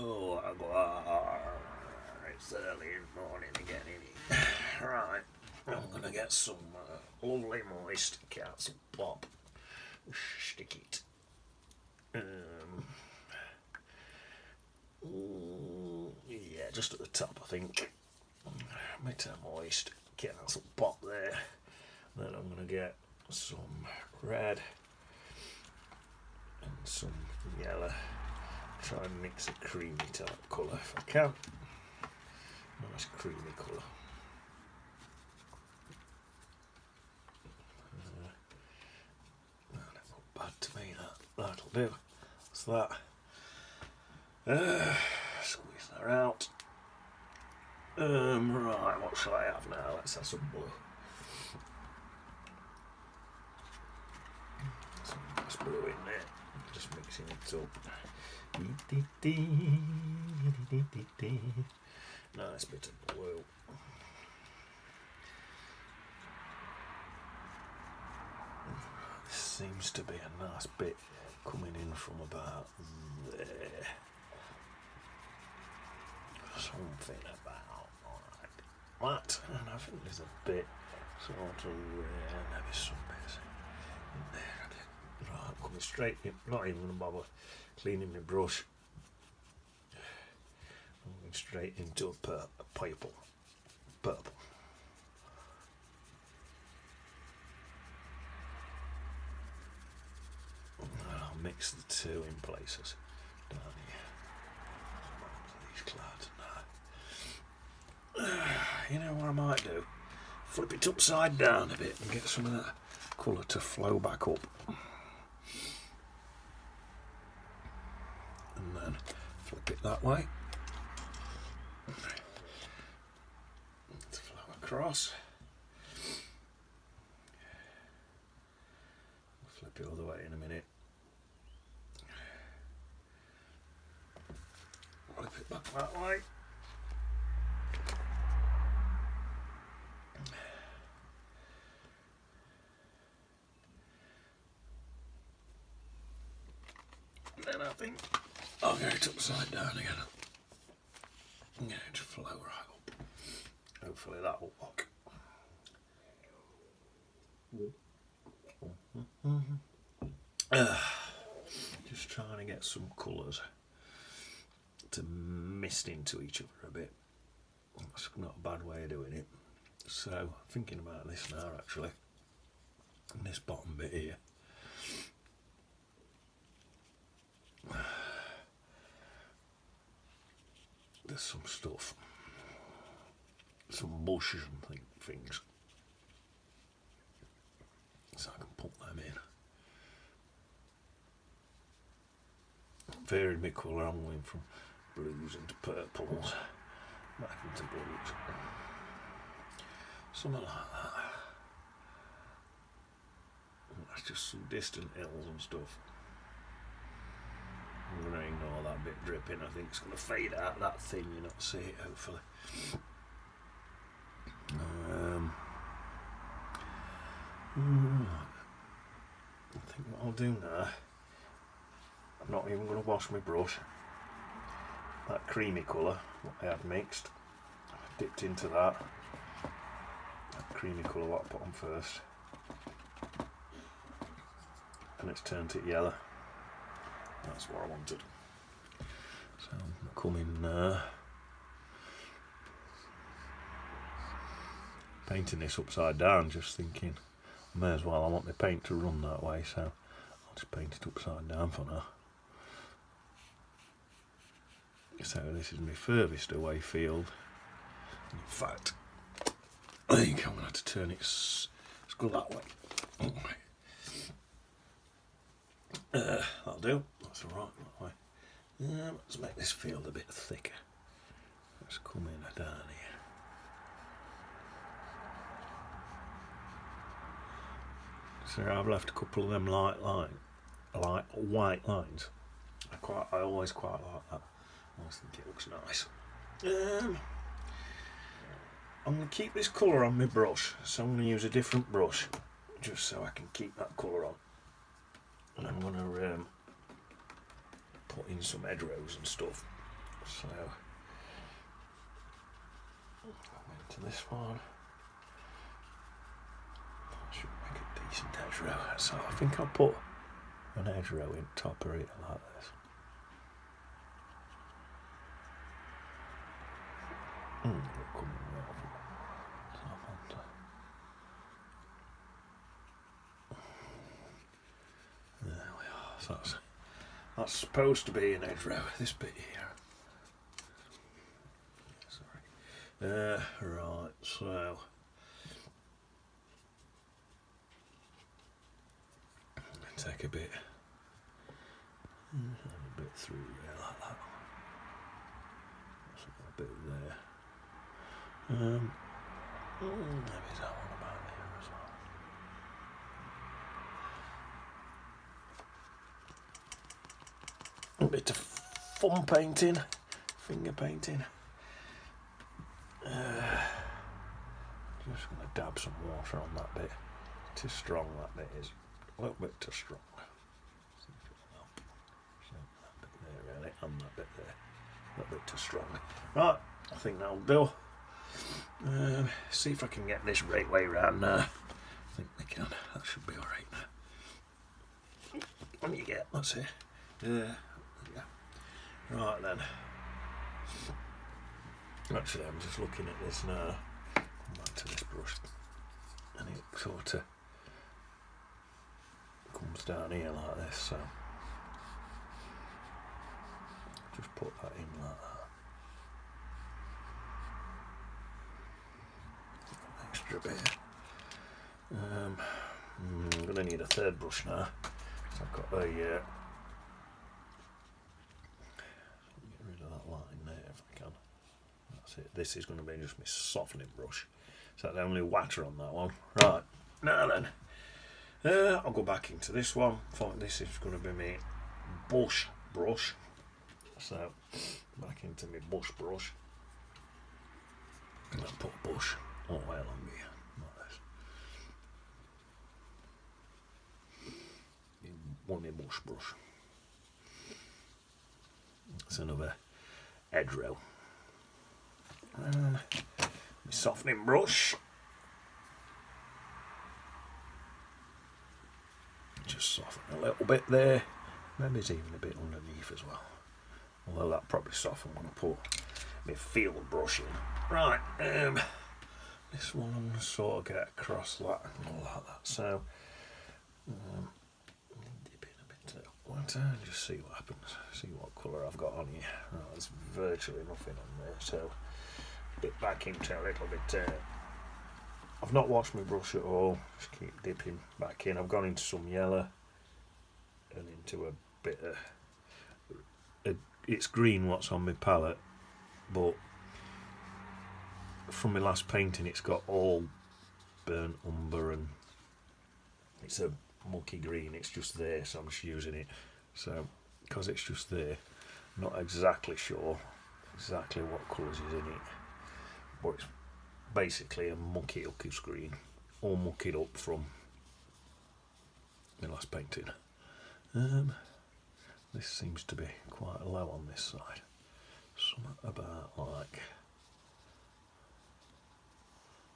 Oh, it's early in the morning again, innit? Right, I'm gonna get some lovely moist catsup pop. Stick it. Yeah, just at the top, I think. Bit of moist catsup pop there. Then I'm gonna get some red and some yellow. Try and mix a creamy type colour if I can. Nice creamy colour. Not bad to me, that'll do. What's that? Squeeze that out. Right, what shall I have now? Let's have some blue. Some nice blue in there. Just mixing it up. Nice bit of blue. This seems to be a nice bit coming in from about there. Something about that. And I think there's a bit sort of maybe some bits in there. Right, I'm coming straight in, not even going to bother cleaning my brush. I'm going straight into a purple. And I'll mix the two in places down here. These clouds now. You know what I might do? Flip it upside down a bit and get some of that colour to flow back up. And then flip it that way. To flow across. Flip it all the way in a minute. Flip it back that way. And then I think I'll get it upside down again. I'm going to flow right up. Hopefully that will work. Just trying to get some colours to mist into each other a bit. That's not a bad way of doing it. So, thinking about this now actually. And this bottom bit here. There's some stuff. Some bushes and things. So I can put them in. Varied my colour, I'm going from blues into purples, back into blues. Something like that. That's just some distant hills and stuff. I'm going to ignore that bit dripping. I think it's going to fade out that thin, you not see it hopefully. I think what I'll do now, I'm not even going to wash my brush. That creamy colour, what I had mixed, I dipped into that creamy colour what I put on first, and it's turned it yellow. That's what I wanted. So I'm going to come in now, painting this upside down, just thinking I may as well, I want my paint to run that way, so I'll just paint it upside down for now. So this is my furthest away field. In fact, I think I'm going to have to turn it go that way. That'll do. That's alright that way. Let's make this field a bit thicker. Let's come in down here. So I've left a couple of them light white lines. I always quite like that. I always think it looks nice. I'm going to keep this colour on my brush, so I'm going to use a different brush, just so I can keep that colour on. And I'm going to put in some hedgerows and stuff. So into this one. Should make a decent hedgerow. So I think I'll put an hedgerow in top of it like this. There we are. So that's supposed to be an hedgerow. This bit here. Sorry. Right. So. Take a bit through there like that. That's a bit there. Maybe that one about here as well. A bit of fun painting, finger painting. Just going to dab some water on that bit. Too strong that bit is. A little bit too strong. See if it'll help. So that bit there really, and that bit there. A little bit too strong. Right, I think that'll do. See if I can get this right way round now. I think we can. That should be alright now. What do you get? That's it. Yeah. Right then. Actually, I'm just looking at this now. Come back to this brush. And it sort of comes down here like this, so just put that in like that. Extra bit. I'm going to need a third brush now. So I've got a get rid of that line there if I can. That's it. This is going to be just my softening brush. So that's only water on that one. Right, now then. I'll go back into this one. I thought this is going to be my bush brush. So, back into my bush brush. And I'll put a bush all the way along here, like this. One of my bush brush. That's another hedgerow. And my softening brush. Just soften a little bit there. Maybe there's even a bit underneath as well. Although that probably soften when I put my field brush in. Right, this one sort of get across that and all like that. So dip in a bit of water and just see what happens. See what colour I've got on here. Right, there's virtually nothing on there, so dip back into a little bit. I've not washed my brush at all, just keep dipping back in. I've gone into some yellow and into a bit of, it's green what's on my palette, but from my last painting it's got all burnt umber and it's a mucky green, it's just there, so I'm just using it. So, because it's just there, I'm not exactly sure exactly what colours is in it, but it's basically a mucky ucky screen, all muckied up from my last painting. This seems to be quite low on this side. Something about like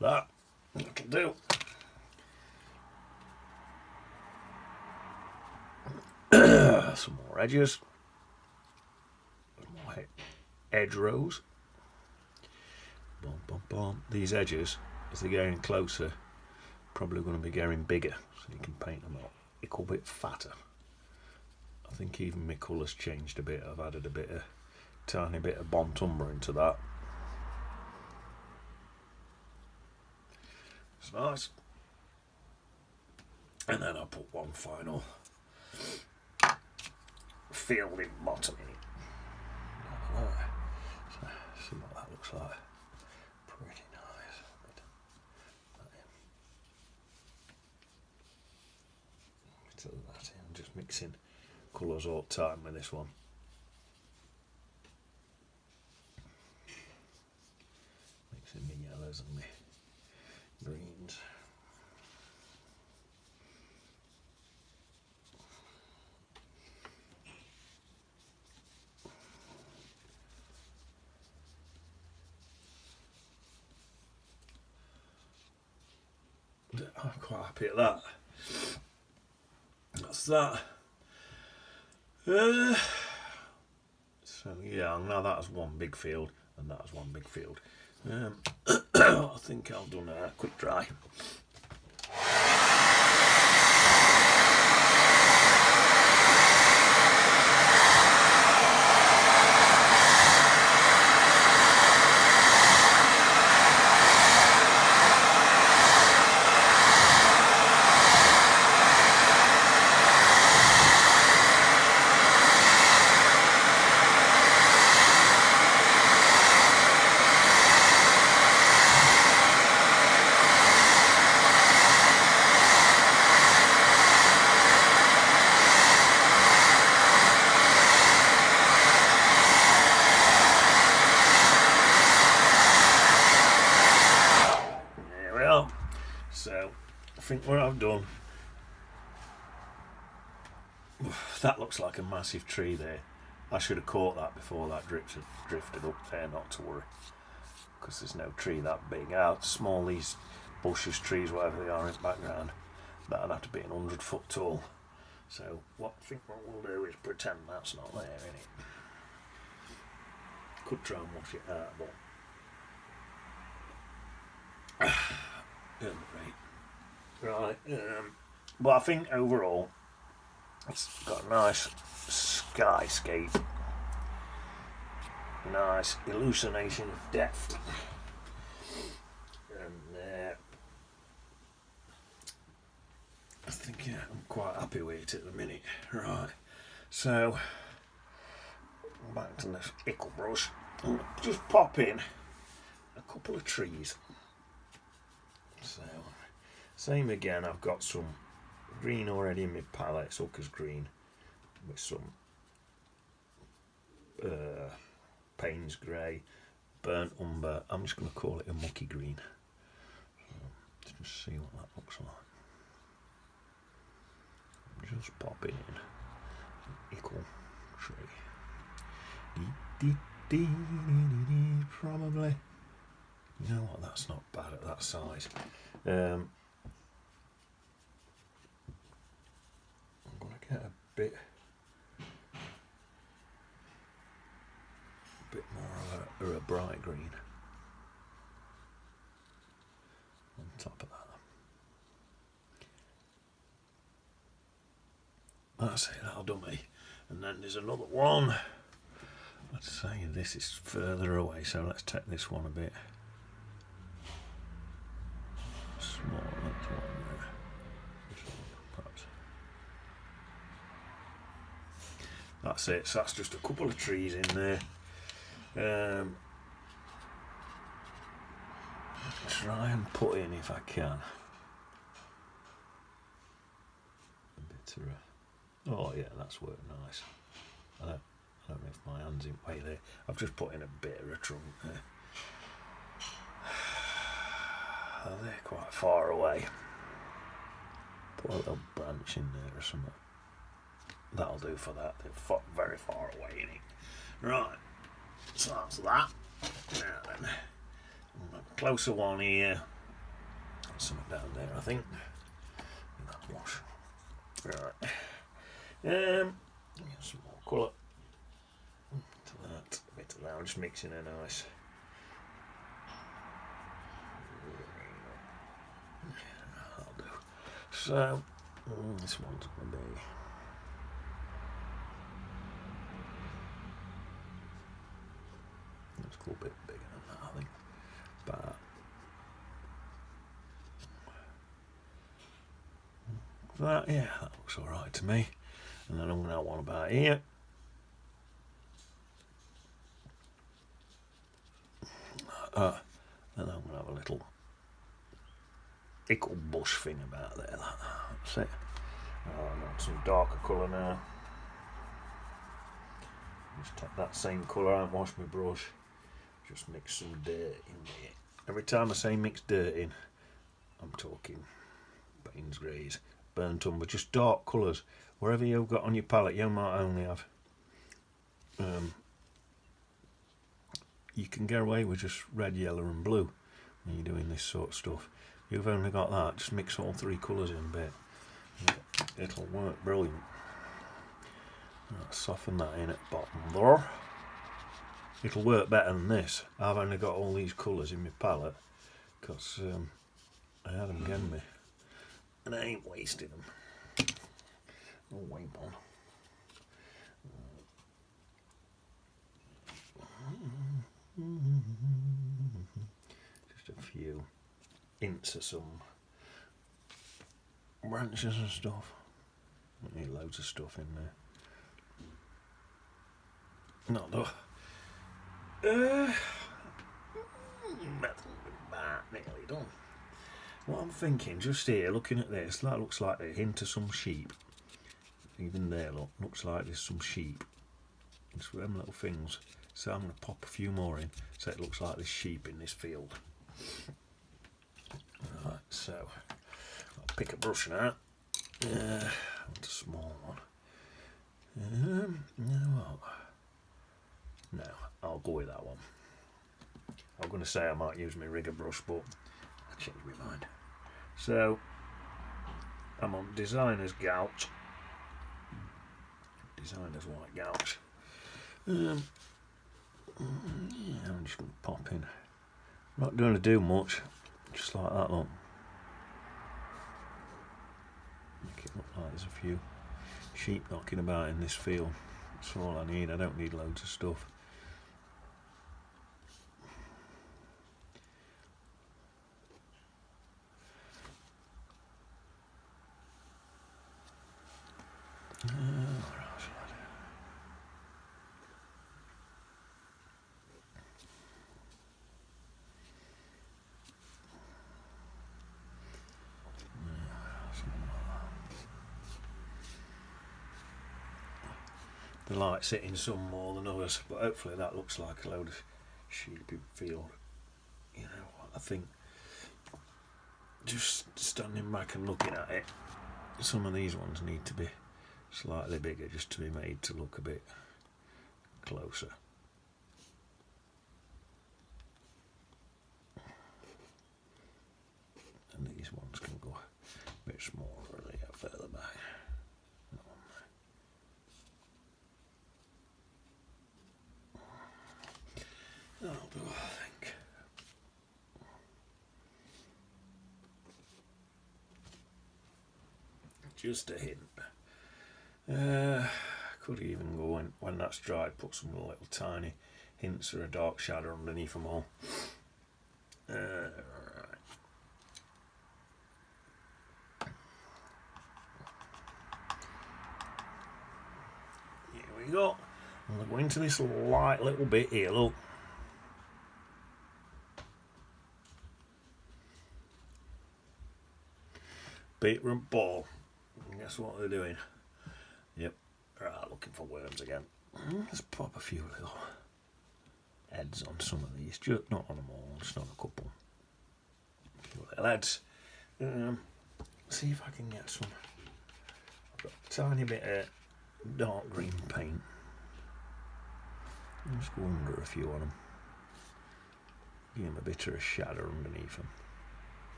that. That'll do. Some more edges. Some more edge rows. Boom, boom, boom. These edges, as they're getting closer, probably going to be getting bigger, so you can paint them out a little bit fatter. I think even my colours changed a bit. I've added a bit of tiny bit of burnt umber into that. It's nice. And then I'll put one final fielding bottom in it. So, see what that looks like. Pretty nice. Bit of that in. I'm just mixing colours all the time with this one. Mixing my yellows and my greens. I'm quite happy at that. That's that. So yeah, now that's one big field, and that's one big field. I think I've done a quick dry. So, I think what I've done, that looks like a massive tree there. I should have caught that before that drifted up there, not to worry, because there's no tree that big. How small these bushes, trees, whatever they are in the background, that'd have to be 100 foot tall. So I think what we'll do is pretend that's not there, innit? Could try and wash it out, but right. But I think overall it's got a nice skyscape, nice hallucination of depth, and I think I'm quite happy with it at the minute. Right, so back to this ickle brush. I'll just pop in a couple of trees. So, same again, I've got some green already in my palette, Sucker's green, with some Payne's grey, burnt umber. I'm just going to call it a mucky green. So, just see what that looks like. Just popping in an ickle tree. Probably. You know what, that's not bad at that size. I'm going to get a bit more of a bright green on top of that. That's it, that'll do me. And then there's another one. Let's say this is further away, so let's take this one a bit smaller. Perhaps. That's it, so that's just a couple of trees in there. Try and put in, if I can, a bit of oh yeah, that's worked nice. I don't know if my hand's in way there. I've just put in a bit of a trunk there. They're quite far away. Put a little branch in there or something. That'll do for that. They're very far away, innit? Right, so that's that. Now then, a closer one here. Something down there, I think. That wash. Right. Get some more colour to that. A bit of that. I'm just mixing a nice. That'll do. So this one's going to be. It's a little bit bigger than that, I think. But that, yeah, that looks alright to me. And then I'm going to have one about here. And I'm going to have a little ickle bush thing about there. That's it. I want some darker colour now. Just take that same colour out, wash my brush. Just mix some dirt in there. Every time I say mix dirt in, I'm talking Payne's greys, burnt umber, just dark colours. Wherever you've got on your palette, you might only have. You can get away with just red, yellow and blue when you're doing this sort of stuff. you've only got that, just mix all three colours in a bit. It'll work brilliant. Soften that in at the bottom there. It'll work better than this. I've only got all these colours in my palette because I had them again me, and I ain't wasted them. Oh, wait on. Just a few hints of some branches and stuff. I need loads of stuff in there. Not though. Nearly done. What I'm thinking, just here, looking at this, that looks like a hint of some sheep. Even there, looks like there's some sheep. It's them little things. So I'm going to pop a few more in, so it looks like there's sheep in this field. Right, so I'll pick a brush now. I want a small one. No, I'll go with that one. I'm going to say I might use my rigger brush, but I changed my mind. So I'm on Designer's Gouache. Designer's White Gouache. Yeah, I'm just going to pop in. Not going to do much, just like that, look. Make it look like there's a few sheep knocking about in this field. That's all I need. I don't need loads of stuff. The light's hitting some more than others, but hopefully that looks like a load of sheepy field. You know what I think? Just standing back and looking at it, some of these ones need to be slightly bigger just to be made to look a bit closer. And these ones can go a bit smaller further back. That'll do, I think. Just a hint. Could even go in, when that's dried, put some little tiny hints of a dark shadow underneath them all. Right. Here we go. I'm going to go into this light little bit here, look. Peter and Paul. Guess what they're doing? Yep, right, looking for worms again. Let's pop a few little heads on some of these. Just not on them all, just on a couple. A few little heads. See if I can get some. I've got a tiny bit of dark green paint. Just go under a few on them. Give them a bit of a shadow underneath them.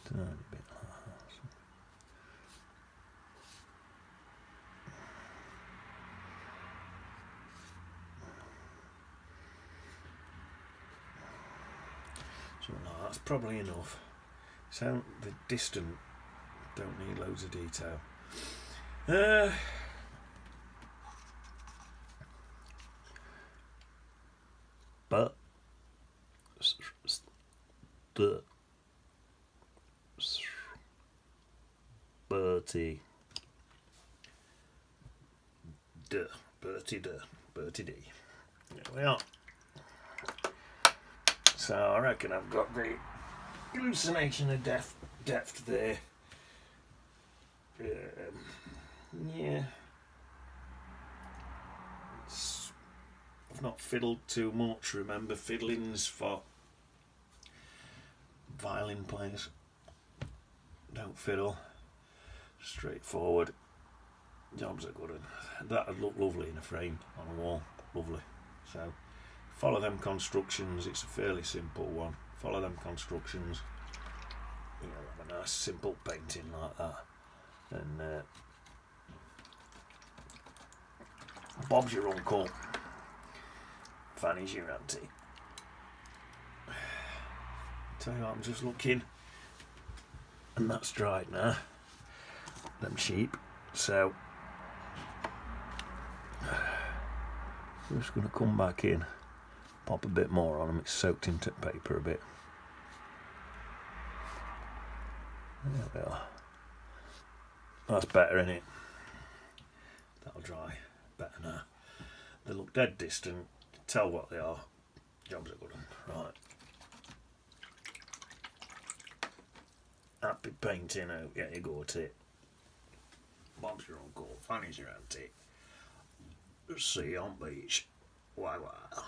Tiny bit like that. So no, that's probably enough. So the distant don't need loads of detail. But the Bertie D. There we are. So I reckon I've got the hallucination of depth there. Yeah. I've not fiddled too much. Remember, fiddling's for violin players. Don't fiddle. Straightforward. Jobs are good. That would look lovely in a frame on a wall. Lovely. So follow them constructions. It's a fairly simple one. follow them constructions, you'll have a nice simple painting like that. And Bob's your uncle, Fanny's your auntie. Tell you what, I'm just looking, and that's dried now, them sheep, so I'm just going to come back in, pop a bit more on them. It's soaked into paper a bit. There we are. That's better, isn't it? That'll dry better now. They look dead distant. Tell what they are. Job's a good one. Right. Happy painting out. Yeah, you go to it. Bob's your uncle. Fanny's your auntie. See you on beach. Wow, wow.